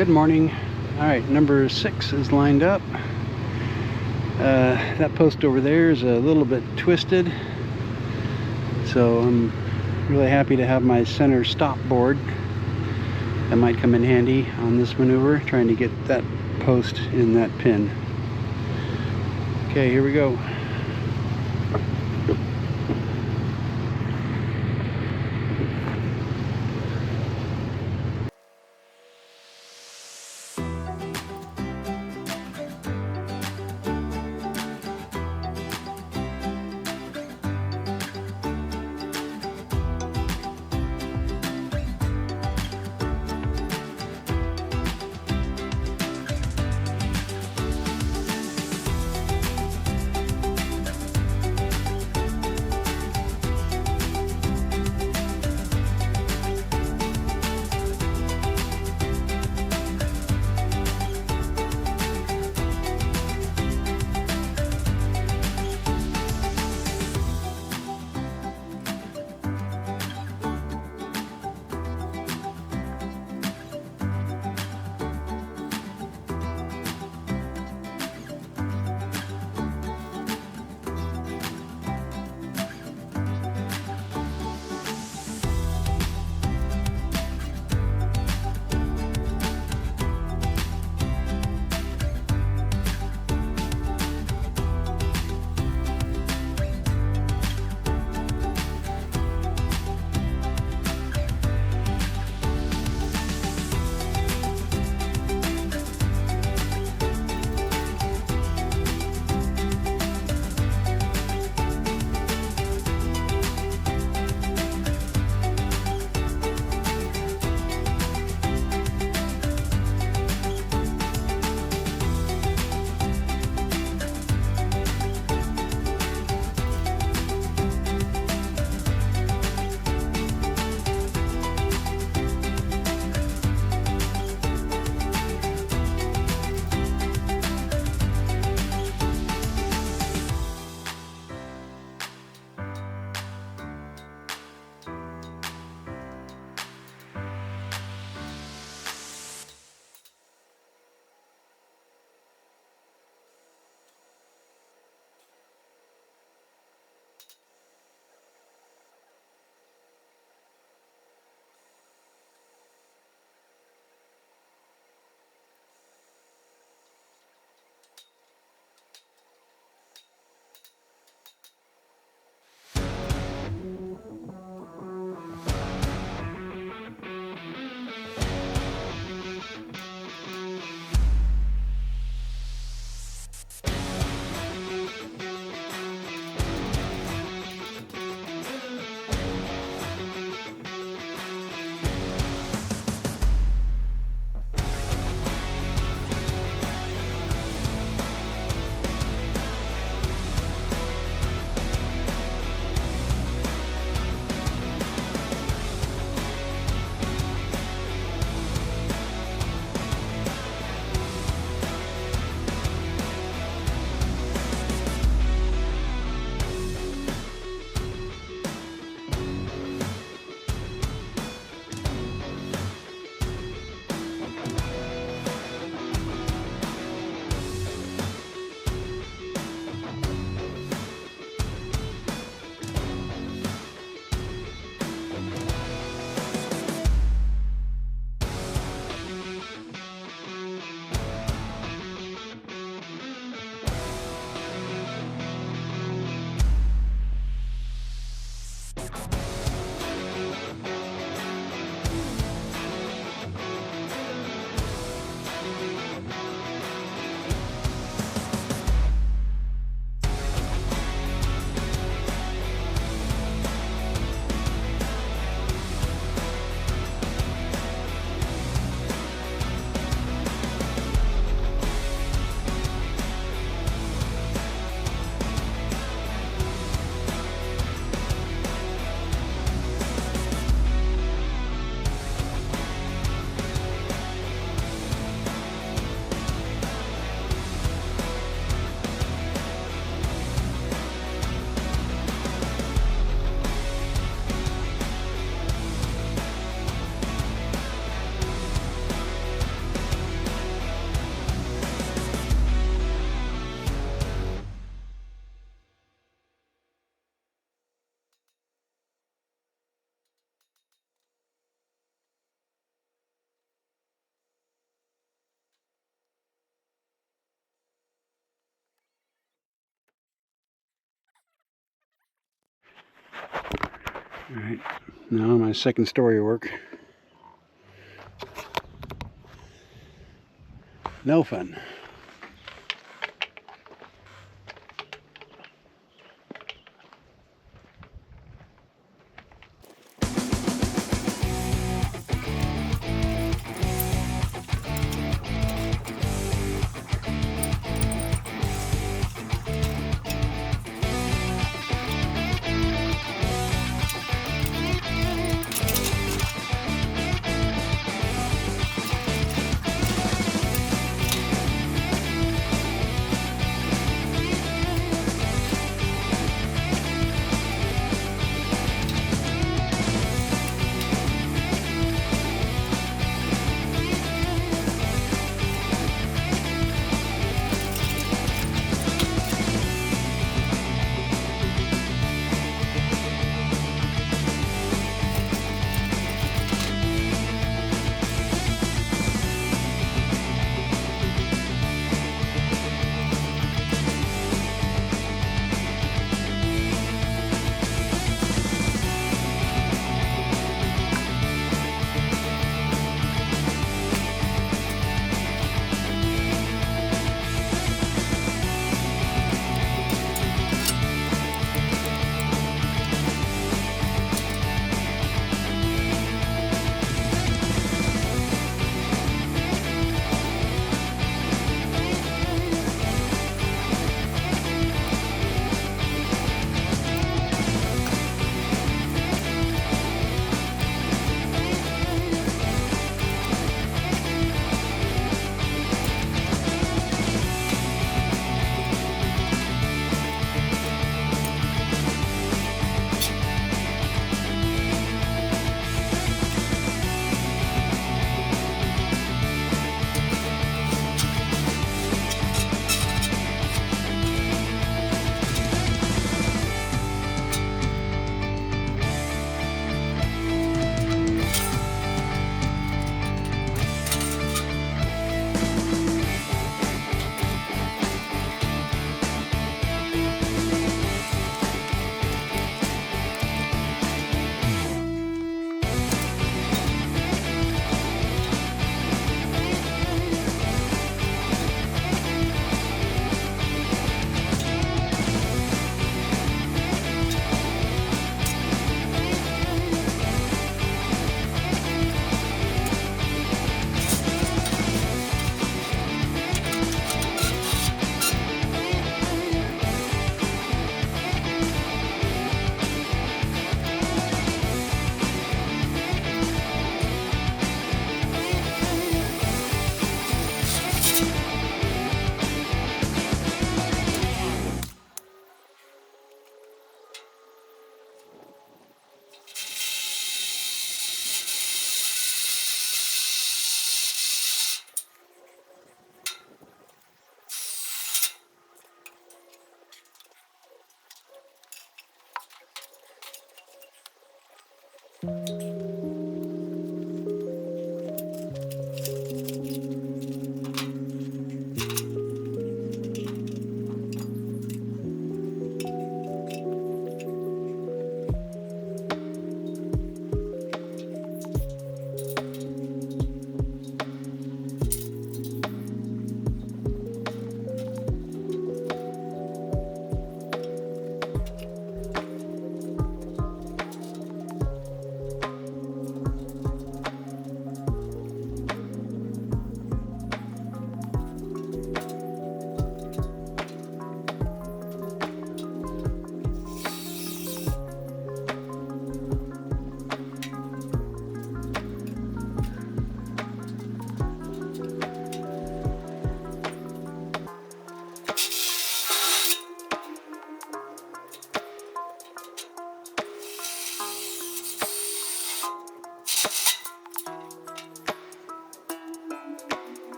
Good morning. All right, number 6 is lined up. That post over there is a little bit twisted, so I'm really happy to have my center stop board. That might come in handy on this maneuver, trying to get that post in that pin. Okay, here we go. Alright, now my second story work. No fun.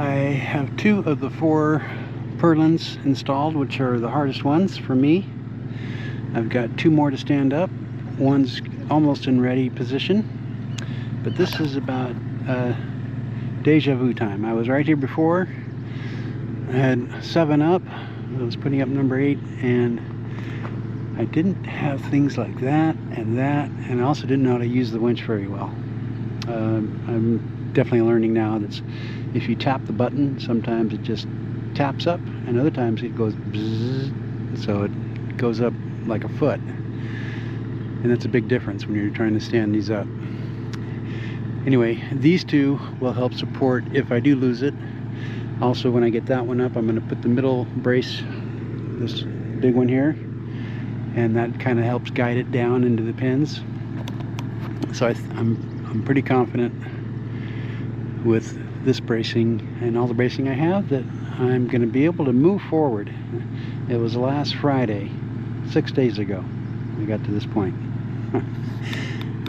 I have 2 of the 4 purlins installed, which are the hardest ones for me. I've got 2 more to stand up. One's almost in ready position, but this is about deja vu time. I was right here before. I had 7 up. I was putting up number 8, and I didn't have things like that, and I also didn't know how to use the winch very well. I'm definitely learning now that if you tap the button, sometimes it just taps up, and other times it goes bzzz, so it goes up like a foot. And that's a big difference when you're trying to stand these up. Anyway, these 2 will help support if I do lose it. Also, when I get that one up, I'm going to put the middle brace, this big one here, and that kind of helps guide it down into the pins. So I'm pretty confident with this bracing and all the bracing I have that I'm going to be able to move forward. It was last Friday, 6 days ago, we got to this point.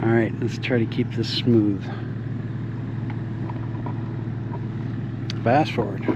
All right, let's try to keep this smooth. Fast forward.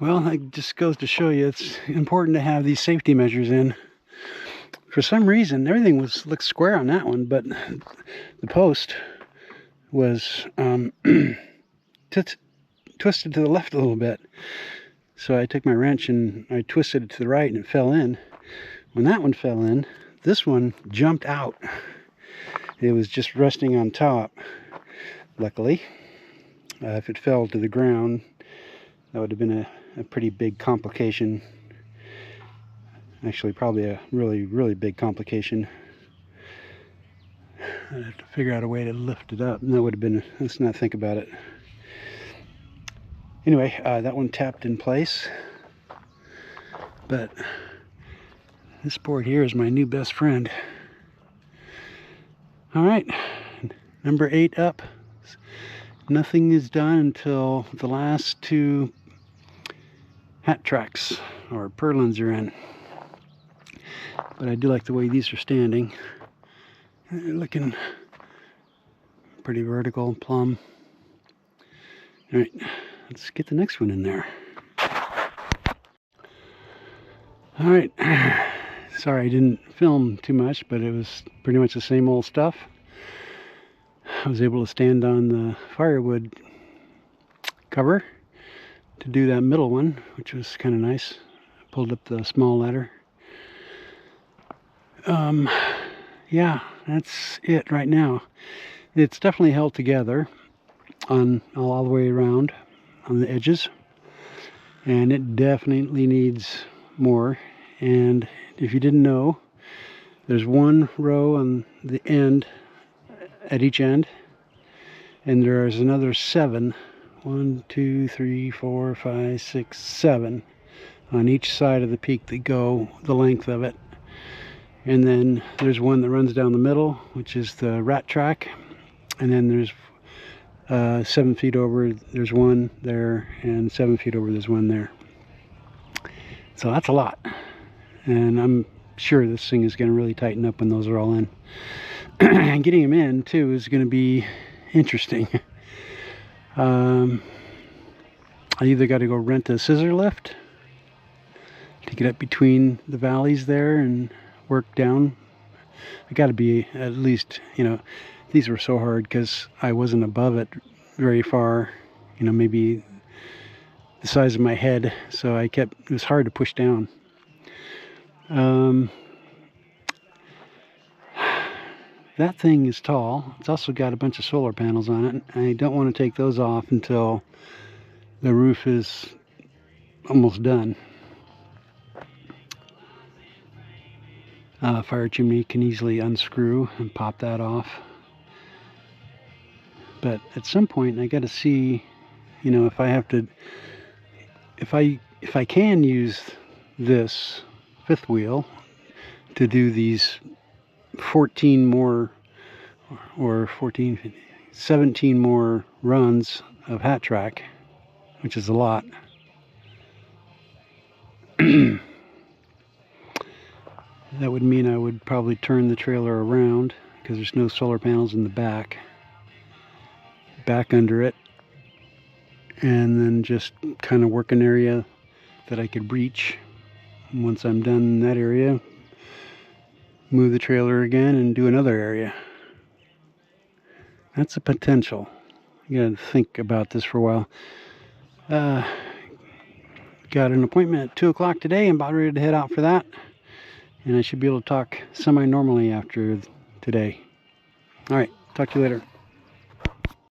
Well, it just goes to show you it's important to have these safety measures in. For some reason, everything looked square on that one, but the post was twisted to the left a little bit. So I took my wrench and I twisted it to the right and it fell in. When that one fell in, this one jumped out. It was just resting on top. Luckily, if it fell to the ground, that would have been a pretty big complication. Actually, probably a really, really big complication. I'd have to figure out a way to lift it up, and that would have been, let's not think about it. Anyway, that one tapped in place. But this board here is my new best friend. All right, number 8 up. Nothing is done until the last 2 hat tracks or purlins are in. But I do like the way these are standing. They're looking pretty vertical, plumb. All right, let's get the next one in there. All right, sorry I didn't film too much, but it was pretty much the same old stuff. I was able to stand on the firewood cover to do that middle one, which was kind of nice. I pulled up the small ladder. Yeah, that's it right now. It's definitely held together on all the way around on the edges, and it definitely needs more. And if you didn't know, there's 1 row on the end at each end, and there's another 7, 1, 2, 3, 4, 5, 6, 7 on each side of the peak that go the length of it. And then there's one that runs down the middle, which is the rat track. And then there's 7 feet over, there's one there, and 7 feet over, there's one there. So that's a lot. And I'm sure this thing is going to really tighten up when those are all in. And getting them in, too, is going to be interesting. I either got to go rent a scissor lift to get up between the valleys there and work down. I got to be at least, these were so hard because I wasn't above it very far, maybe the size of my head, so it was hard to push down. That thing is tall. It's also got a bunch of solar panels on it. I don't want to take those off until the roof is almost done. Fire chimney can easily unscrew and pop that off. But at some point I got to see, if I have to, if I can use this 5th wheel to do these 14 more or 17 more runs of hat track, which is a lot. That would mean I would probably turn the trailer around because there's no solar panels in the back under it, and then just kind of work an area that I could reach. And once I'm done in that area, move the trailer again and do another area. That's a potential. You gotta think about this for a while. Got an appointment at 2 o'clock today. I'm about ready to head out for that. And I should be able to talk semi-normally after today. All right, talk to you later.